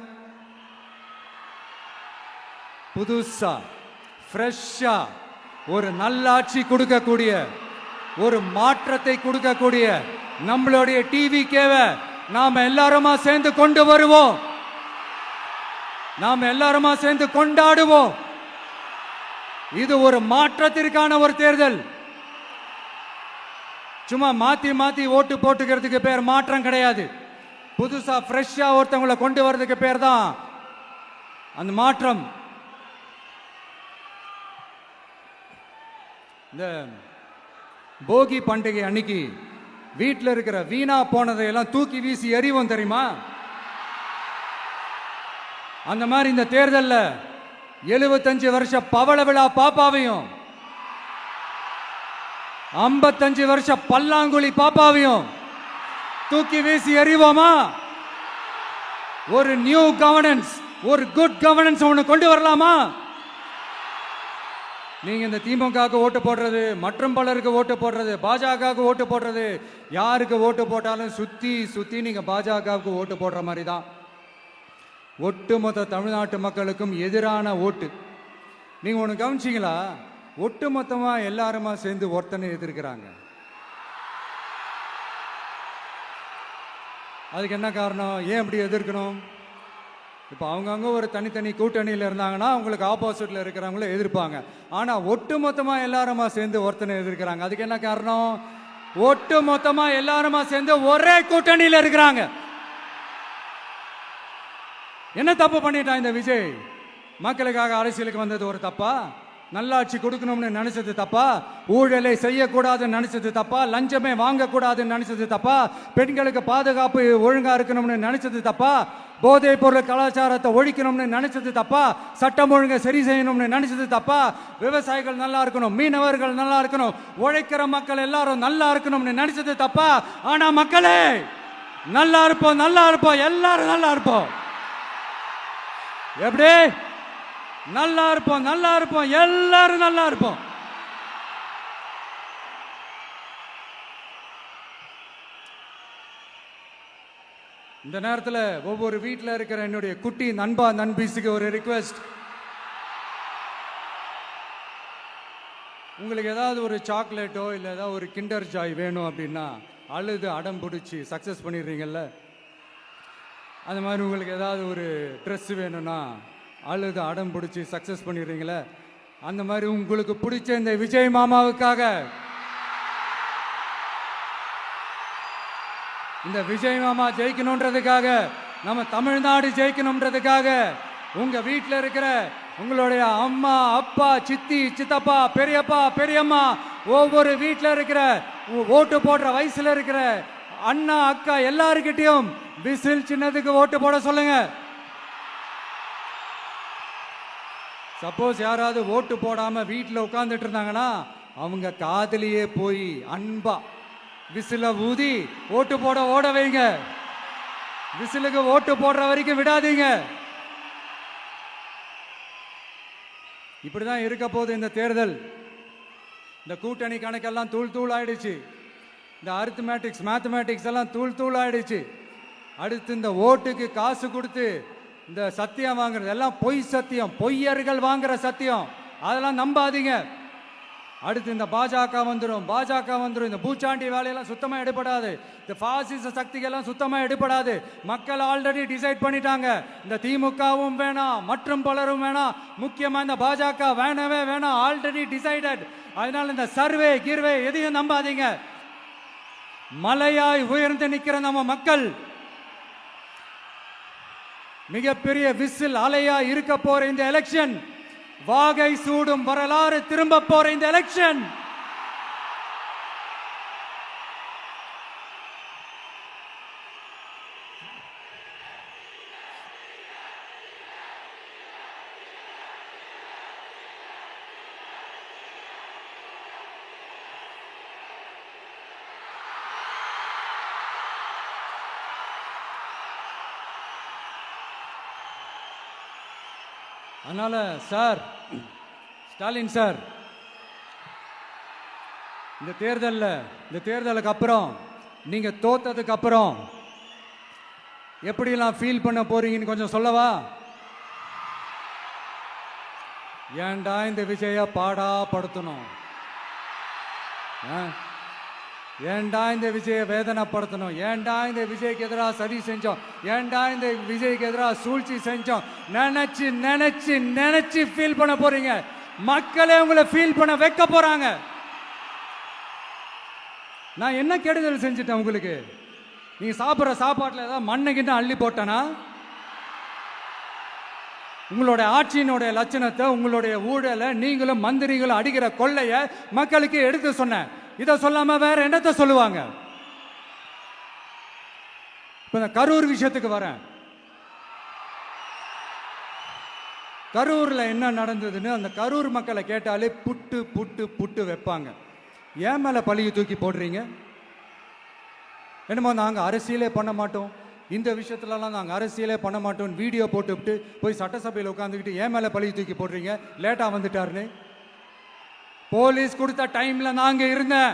புதுசா ஃப்ரெஷ்ஷா ஒரு நல்லாட்சி கொடுக்கக்கூடிய, ஒரு மாற்றத்தை கொடுக்கக்கூடிய நம்மளுடைய டிவிக்கேவை நாம எல்லாருமா சேர்ந்து கொண்டு வருவோம், நாம எல்லாருமா சேர்ந்து கொண்டாடுவோம். இது ஒரு மாற்றத்திற்கான ஒரு தேர்தல். சும்மா மாத்தி ஓட்டு போட்டுக்கிறதுக்கு பேர் மாற்றம் கிடையாது. புதுசா ஃப்ரெஷ்ஷா ஒருத்தவங்களை கொண்டு வர்றதுக்கு பேர் தான் அந்த மாற்றம். இந்த போகி பண்டிகை அன்னைக்கு வீட்டில் இருக்கிற வீணா போனதையெல்லாம் தூக்கி வீசி எறிவோம் தெரியுமா? அந்த மாதிரி இந்த தேர்தலில் 75 வருஷ பவள விழா பாப்பாவையும் 55 வருஷ பல்லாங்குழி பாப்பாவையும் தூக்கி வீசி எறிவோமா? ஒரு நியூ கவர்னன்ஸ், ஒரு குட் கவர்னன்ஸ் ஒன்று கொண்டு வரலாமா? நீங்க இந்த திமுகவுக்கு ஓட்டு போடுறது, மற்றும் பலருக்கு ஓட்டு போடுறது, பாஜகவுக்கு ஓட்டு போடுறது, யாருக்கு ஓட்டு போட்டாலும் சுத்தி நீங்க பாஜகவுக்கு ஓட்டு போடுற மாதிரி தான். ஒட்டுமொத்த தமிழ்நாட்டு மக்களுக்கும் எதிரான ஓட்டு. நீங்க ஒன்று கவனிச்சிங்களா? ஒட்டுமொத்தமா எல்லாருமா சேர்ந்து ஒருத்தனை எதிர்க்கிறாங்க. அதுக்கு என்ன காரணம்? ஏன் அப்படி எதிர்க்கணும்? இப்போ அவங்கவுங்க ஒரு தனித்தனி கூட்டணியில் இருந்தாங்கன்னா அவங்களுக்கு ஆப்போசிட்ல இருக்கிறவங்கள எதிர்ப்பாங்க. ஆனால் ஒட்டுமொத்தமாக எல்லாருமா சேர்ந்து ஒருத்தனை எதிர்க்கிறாங்க. அதுக்கு என்ன காரணம்? ஒட்டு மொத்தமா எல்லாருமா சேர்ந்து ஒரே கூட்டணியில் இருக்கிறாங்க. என்ன தப்பு பண்ணிட்டான் இந்த விஜய்? மக்களுக்காக அரசியலுக்கு வந்தது ஒரு தப்பா? நல்லாட்சி கொடுக்கணும்னு நினைச்சது தப்பா? ஊழலை செய்யக்கூடாதுன்னு நினைச்சது தப்பா? லஞ்சமே வாங்கக்கூடாதுன்னு நினைச்சது தப்பா? பெண்களுக்கு பாதுகாப்பு ஒழுங்கா இருக்கணும்னு நினைச்சது தப்பா? போதைப் பொருள் கலாச்சாரத்தை ஒழிக்கணும்னு நினைச்சது தப்பா? சட்டம் ஒழுங்கை சரி செய்யணும்னு நினைச்சது தப்பா? விவசாயிகள் நல்லா இருக்கணும், மீனவர்கள் நல்லா இருக்கணும், உழைக்கிற மக்கள் எல்லாரும் நல்லா இருக்கணும்னு நினைச்சது தப்பா? ஆனா மக்களே நல்லா இருப்போம், நல்லா இருப்போம், எல்லாரும் நல்லா இருப்போம். எப்படி நல்லா இருப்போம், நல்லா இருப்போம், எல்லாரும் நல்லா இருப்போம். இந்த நேரத்தில் ஒவ்வொரு வீட்டில் இருக்கிற என்னுடைய குட்டி நண்பா நண்பீஸுக்கு ஒரு ரிக்வெஸ்ட். உங்களுக்கு ஏதாவது ஒரு சாக்லேட்டோ இல்லை ஏதாவது ஒரு கிண்டர் ஜாய் வேணும் அப்படின்னா அழுது அடம் பிடிச்சி சக்ஸஸ் பண்ணிடுறீங்கல்ல, அந்த மாதிரி உங்களுக்கு ஏதாவது ஒரு ட்ரெஸ் வேணும்னா அழுது அடம் பிடிச்சி சக்ஸஸ் பண்ணிடுறீங்களே, அந்த மாதிரி உங்களுக்கு பிடிச்ச இந்த விஜய் மாமாவுக்காக, இந்த விஜய் மாமா ஜெயிக்கணுன்றதுக்காக, நம்ம தமிழ்நாடு ஜெயிக்கணுன்றதுக்காக உங்க வீட்டில் இருக்கிற உங்களுடைய அம்மா அப்பா சித்தி சித்தப்பா பெரியப்பா பெரியம்மா ஒவ்வொரு வீட்டில் இருக்கிற ஓட்டு போடுற வயசுல இருக்கிற அண்ணா அக்கா எல்லாருக்கிட்டையும் விசில் சின்னதுக்கு ஓட்டு போட சொல்லுங்க. சப்போஸ் யாராவது ஓட்டு போடாம வீட்டில் உட்கார்ந்துட்டு இருந்தாங்கன்னா அவங்க காதலியே போய் அன்பா விசில ஊதி ஓட்டு போட ஓட வைங்க. விசிலுக்கு ஓட்டு போடுற வரைக்கும் விடாதீங்க. இப்படிதான் இருக்க போது இந்த தேர்தல். இந்த கூட்டணி கணக்கெல்லாம் தூள் தூள் ஆயிடுச்சு. இந்த அரித்மேட்டிக்ஸ் மேத்தமேட்டிக்ஸ் எல்லாம் தூள் தூள் ஆயிடுச்சு. அடுத்து இந்த ஓட்டுக்கு காசு கொடுத்து இந்த சத்தியம் வாங்குறது எல்லாம் பொய் சத்தியம், பொய்யர்கள் வாங்குற சத்தியம், அதெல்லாம் நம்பாதீங்க. அடுத்து இந்த பாஜக வந்துடும், இந்த பூச்சாண்டி வேலையெல்லாம் சுத்தமா எடுபடாது. இந்த பாசிச சக்திகள்லாம் சுத்தமா எடுபடாது. மக்கள் ஆல்ரெடி டிசைட் பண்ணிட்டாங்க. இந்த திமுகவும் வேணாம், மற்றும் பலரும் வேணாம், முக்கியமா இந்த பாஜக வேணவே வேணாம், ஆல்ரெடி டிசைடட். அதனால இந்த சர்வே கீர்வே எதையும் நம்பாதீங்க. மலையாய் உயர்ந்து நிக்கிற நம்ம மக்கள் மிகப்பெரிய விசில் அலையா இருக்க போற இந்த எலெக்ஷன், வாகை சூடும் வரலாறு திரும்ப போற இந்த எலெக்ஷன், அதனால சார் ஸ்டாலின் சார், இந்த தேர்தலுக்கு அப்புறம் நீங்க தோத்ததுக்கு அப்புறம் எப்படிலாம் ஃபீல் பண்ண போறீங்கன்னு கொஞ்சம் சொல்லவா? ஏன்டா இந்த விஜய பாடா படுத்தணும், ஏன்டா இந்த விஜய வேதனைப்படுத்தணும், ஏன்டா இந்த விஜய்க்கு எதிராக சதி செஞ்சோம், ஏன்டா இந்த விஜய்க்கு எதிராக சூழ்ச்சி செஞ்சோம் நினைச்சு நினைச்சு நினைச்சு ஃபீல் பண்ண போறீங்க. மக்களே உங்களை ஃபீல் பண்ண வைக்க போறாங்க. நான் என்ன கெடுதல் செஞ்சுட்டேன் உங்களுக்கு? நீங்க சாப்பிட்ற சாப்பாட்டில் ஏதாவது மண்ணை கிட்ட அள்ளி போட்டனா? உங்களுடைய ஆட்சியினுடைய லட்சணத்தை, உங்களுடைய ஊழலை, நீங்களும் மந்திரிகளும் அடிக்கிற கொள்ளைய மக்களுக்கு எடுத்து சொன்னேன். இதை சொல்லாம வேற என்னத்தை சொல்லுவாங்க? இப்ப இந்த கரூர் விஷயத்துக்கு வரேன். கரூர்ல என்ன நடந்ததுன்னு அந்த கரூர் மக்களை கேட்டாலே புட்டு புட்டு புட்டு வைப்பாங்க. ஏன் மேல பழியை தூக்கி போடுறீங்க? என்னமோ நாங்க அரசியலே பண்ண மாட்டோம், இந்த விஷயத்துலலாம் நாங்கள் அரசியலே பண்ண மாட்டோம் வீடியோ போட்டுவிட்டு போய் சட்டசபையில் உட்காந்துக்கிட்டு ஏன் மேலே பழி தூக்கி போடுறீங்க? லேட்டாக வந்துட்டாருன்னு போலீஸ் கொடுத்த டைம்ல நாங்க இருந்தேன்.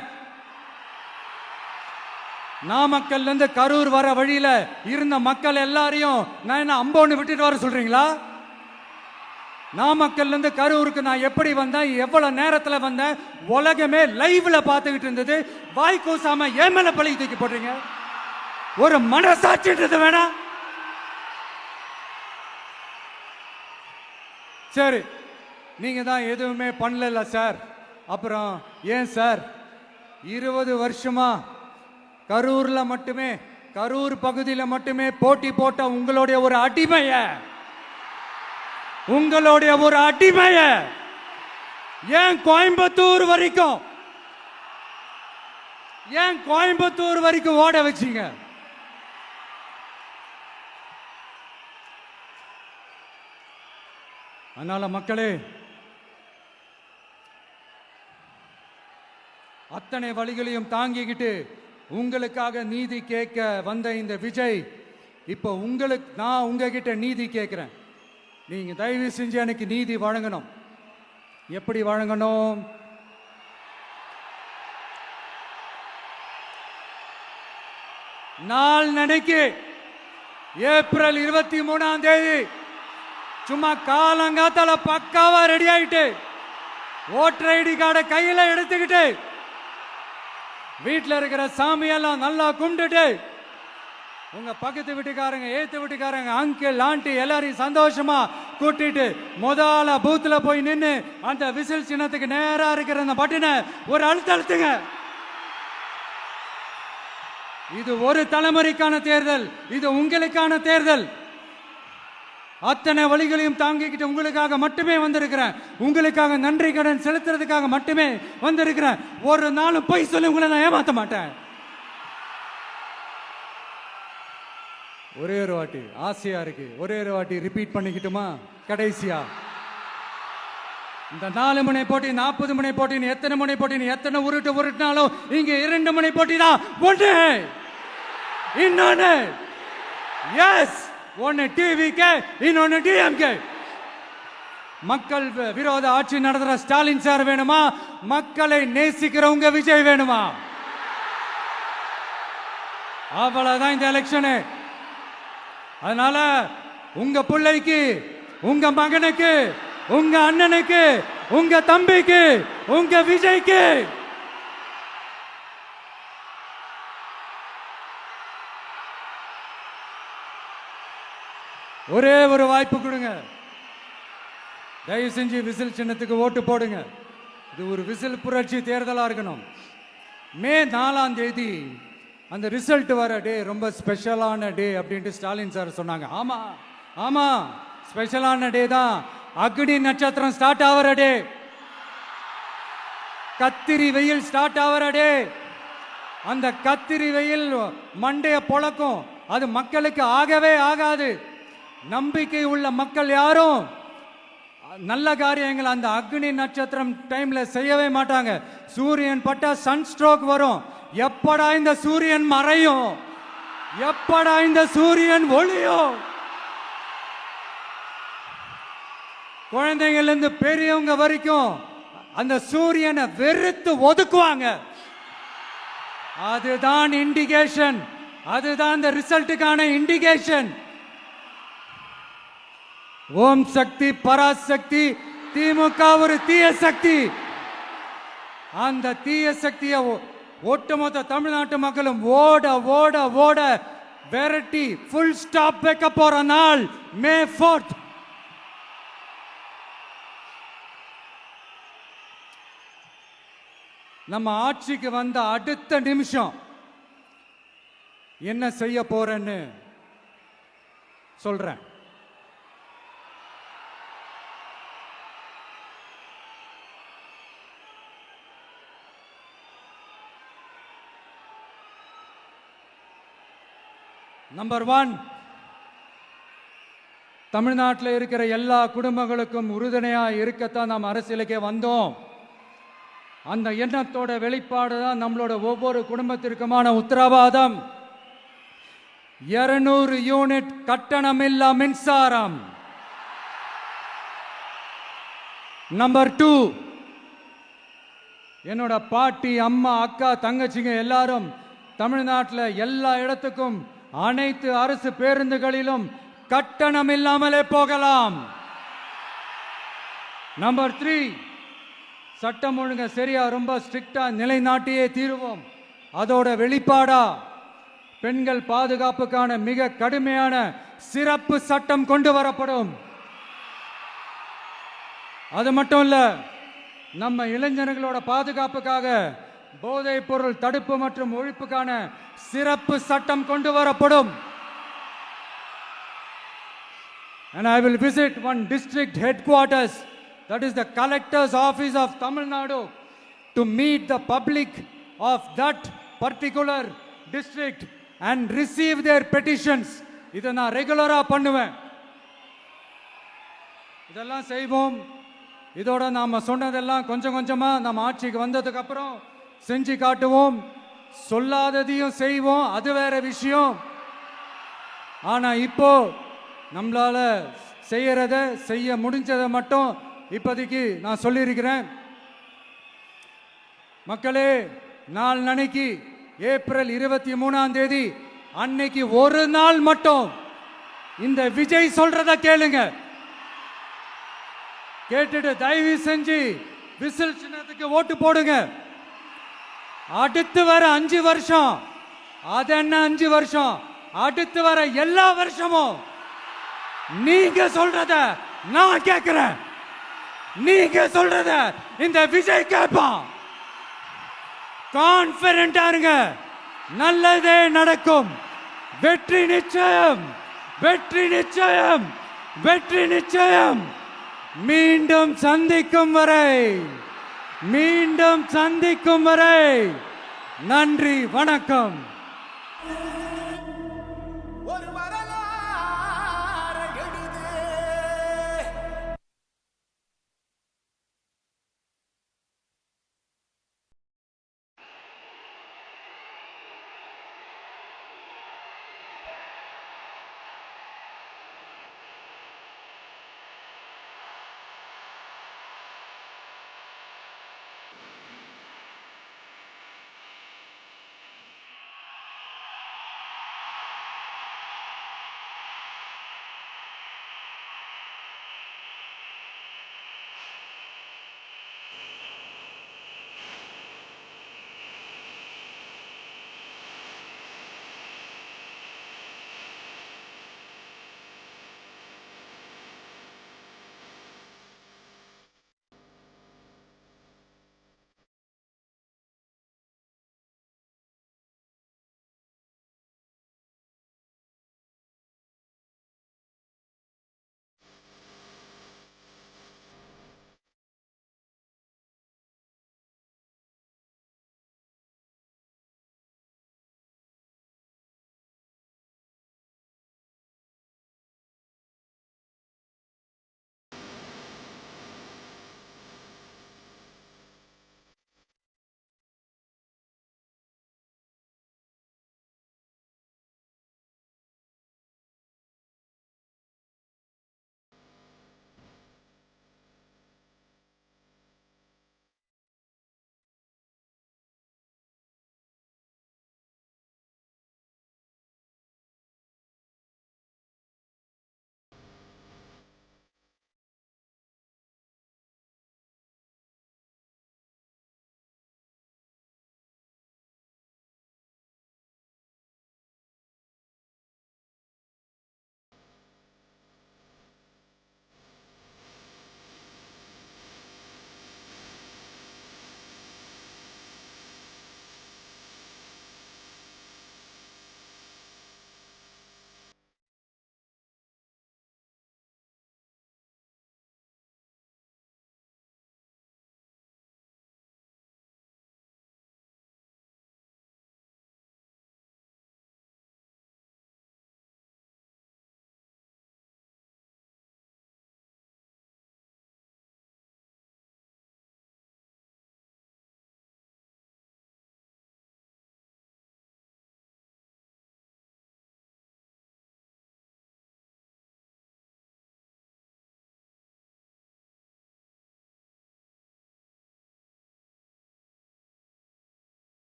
நாமக்கல்ல இருந்து கரூர் வர வழியில இருந்த மக்கள் எல்லாரையும் நான் என்ன அம்போன்னு விட்டுட்டு வர சொல்றீங்களா? நாமக்கல்ல இருந்து கரூருக்கு நான் எப்படி வந்தேன், எவ்வளவு நேரத்துல வந்தேன், உலகமே லைவ்ல பார்த்துக்கிட்டு இருந்தது. வாய் கூசாம ஏன் மேல பழி தூக்கி போடுறீங்க? ஒரு மனசாட்சின்றது வேணா? சரி, நீங்க தான் எதுவுமே பண்ணல சார், அப்புறம் ஏன் சார் 20 வருஷமா கரூர்ல மட்டுமே, கரூர் பகுதியில் மட்டுமே போட்டி போட்ட உங்களுடைய ஒரு அடிமைய ஏன் கோயம்புத்தூர் வரைக்கும் ஓட வச்சீங்க? அதனால மக்களே, அத்தனை வழிகளையும் தாங்கிக்கிட்டு உங்களுக்காக நீதி கேட்க வந்த இந்த விஜய், இப்போ நான் உங்ககிட்ட நீதி கேட்கிறேன். நீங்க தயவு செஞ்சு எனக்கு நீதி வழங்கணும். எப்படி வழங்கணும்? நாளைக்கு ஏப்ரல் 23ஆம் தேதி சும்மா காலங்காத்தால பக்காவா ரெடி ஆயிட்டு ஓட்டர் ஐடி கார்டை கையில எடுத்துக்கிட்டு வீட்டில் இருக்கிற சாமியெல்லாம் நல்லா கும்பிட்டுட்டு உங்க பக்கத்து வீட்டுக்காரங்க, ஏத்து வீட்டுக்காரங்க, அங்கிள், ஆண்டி எல்லாரையும் சந்தோஷமா கூட்டிட்டு முதல்ல பூத்துல போய் நின்று அந்த விசில் சின்னத்துக்கு நேரா இருக்கிற அந்த பட்டினை ஒரு அழுத்துங்க. இது ஒரு தலைமுறைக்கான தேர்தல், இது உங்களுக்கான தேர்தல். அத்தனை வழிகளையும் தாங்கிக்கிட்டு உங்களுக்காக மட்டுமே வந்திருக்கிறேன். உங்களுக்காக நன்றி கடன் செலுத்துறதுக்காக மட்டுமே வந்திருக்கிறேன். ஒரு நாளும் பொய் சொல்லி உங்களை நான் ஏமாத்த மாட்டேன். ஒரே ஒரு வாட்டி ஆசையா இருக்கு, ஒரே ஒரு வாட்டி ரிப்பீட் பண்ணிக்கிட்டுமா? கடைசியா இந்த 4 முனை போட்டி, 40 முனை போட்டின்னு எத்தனை முனை போட்டின்னு எத்தனை உருட்டினாலும் இங்க 2 முனை போட்டி தான். ஒன்று இன்னொன்னு, எஸ், ஒன்னு டிவிகே, இன்னொன்னு டிஎம்கே. மக்கள் விரோத ஆட்சி நடத்துற ஸ்டாலின் சார் வேணுமா? மக்களை நேசிக்கிறவங்க விஜய் வேணுமா? அவ்வளவுதான் இந்த எலெக்ஷனு. அதனால உங்க பிள்ளைக்கு, உங்க மகனுக்கு, உங்க அண்ணனுக்கு, உங்க தம்பிக்கு, உங்க விஜய்க்கு ஒரே ஒரு வாய்ப்பு கொடுங்க. தயவு செஞ்சு விசில் சின்னத்துக்கு ஓட்டு போடுங்க. இது ஒரு விசில் புரட்சி தேர்தலா இருக்கணும். மே 4ஆம் தேதி அந்த ரிசல்ட் வர டே ரொம்ப ஸ்பெஷலான டே அப்படின்ட்டு ஸ்டாலின் சார் சொன்னாங்க. ஆமா ஆமா, ஸ்பெஷலான டே தான். அக்னி நட்சத்திரம் ஸ்டார்ட் ஆகிற டே, கத்திரி வெயில் ஸ்டார்ட் ஆகிற டே. அந்த கத்திரி வெயில் மண்டைய பொழக்கும். அது மக்களுக்கு ஆகவே ஆகாது. நம்பிக்கை உள்ள மக்கள் யாரும் நல்ல காரியங்கள் அந்த அக்னி நட்சத்திரம் டைம்ல செய்யவே மாட்டாங்க. சூரியன் பட்டா சன் ஸ்ட்ரோக் வரும். எப்படா இந்த சூரியன் மறையும், எப்படா இந்த சூரியன் ஒளியும். குழந்தைகள் இருந்து பெரியவங்க வரைக்கும் அந்த சூரியனை வெறுத்து ஒதுக்குவாங்க. அதுதான் இண்டிகேஷன், அதுதான் இந்த ரிசல்ட்டுக்கான இண்டிகேஷன். ஓம் சக்தி பராசக்தி, திமுக ஒரு தீய சக்தி. அந்த தீய சக்தியை ஒட்டுமொத்த தமிழ்நாட்டு மக்களும் ஓட ஓட ஓட விரட்டி ஃபுல் ஸ்டாப் வைக்க போற நாள் மே 4th. நம்ம ஆட்சிக்கு வந்த அடுத்த நிமிஷம் என்ன செய்ய போறேன்னு சொல்றேன். நம்பர் 1, தமிழ்நாட்டில் இருக்கிற எல்லா குடும்பங்களுக்கும் உறுதுணையா இருக்கத்தான் நாம் அரசியலுக்கே வந்தோம். அந்த எண்ணத்தோட வெளிப்பாடு தான் நம்மளோட ஒவ்வொரு குடும்பத்திற்குமான உத்தரவாதம். 200 யூனிட் கட்டணமில்லா மின்சாரம். நம்பர் 2, என்னோட பாட்டி, அம்மா, அக்கா, தங்கச்சிங்க எல்லாரும் தமிழ்நாட்டில் எல்லா இடத்துக்கும் அனைத்து அரசு பேருந்துகளிலும் கட்டணம் இல்லாமலே போகலாம். நம்பர் 3, சட்டம் ஒழுங்க சரியா ரொம்ப ஸ்ட்ரிக்டா நிலைநாட்டியே தீருவோம். அதோட வெளிப்பாடா பெண்கள் பாதுகாப்புக்கான மிக கடுமையான சிறப்பு சட்டம் கொண்டு வரப்படும். அது மட்டும் இல்ல, நம்ம இளைஞர்களோட பாதுகாப்புக்காக போதைப் பொருள் தடுப்பு மற்றும் ஒழிப்புக்கான சிறப்பு சட்டம் கொண்டு வரப்படும். And I will visit one district headquarters, that is the collector's office of Tamil Nadu, to meet the public of that particular district and receive their petitions. இதை நான் ரெகுலரா பண்ணுவேன். இதெல்லாம் செய்வோம். இதோட நாம சொன்னதெல்லாம் கொஞ்சம் கொஞ்சமா நம்ம ஆட்சிக்கு வந்ததுக்கு அப்புறம் செஞ்சு காட்டுவோம். சொல்லாததையும் செய்வோம், அது வேற விஷயம். ஆனா இப்போ நம்மளால செய்யறத செய்ய முடிஞ்சதை மட்டும் இப்போதைக்கு நான் சொல்லியிருக்கிறேன். மக்களே, நாளைக்கு ஏப்ரல் 23 அன்னைக்கு ஒரு நாள் மட்டும் இந்த விஜய் சொல்றத கேளுங்க. கேட்டுட்டு தயவு செஞ்சு விசில் சின்னத்துக்கு ஓட்டு போடுங்க. அடுத்து வர 5 வருஷம், அது என்ன 5 வருஷம், அடுத்து வர எல்லா வருஷமும் நீங்க சொல்றத நான் கேட்கிறேன். நீங்க சொல்றத இந்த விஜய் கேட்பான். கான்பிடண்டா இருங்க, நல்லதே நடக்கும். வெற்றி நிச்சயம், வெற்றி நிச்சயம், வெற்றி நிச்சயம். மீண்டும் சந்திக்கும் வரை நன்றி, வணக்கம்.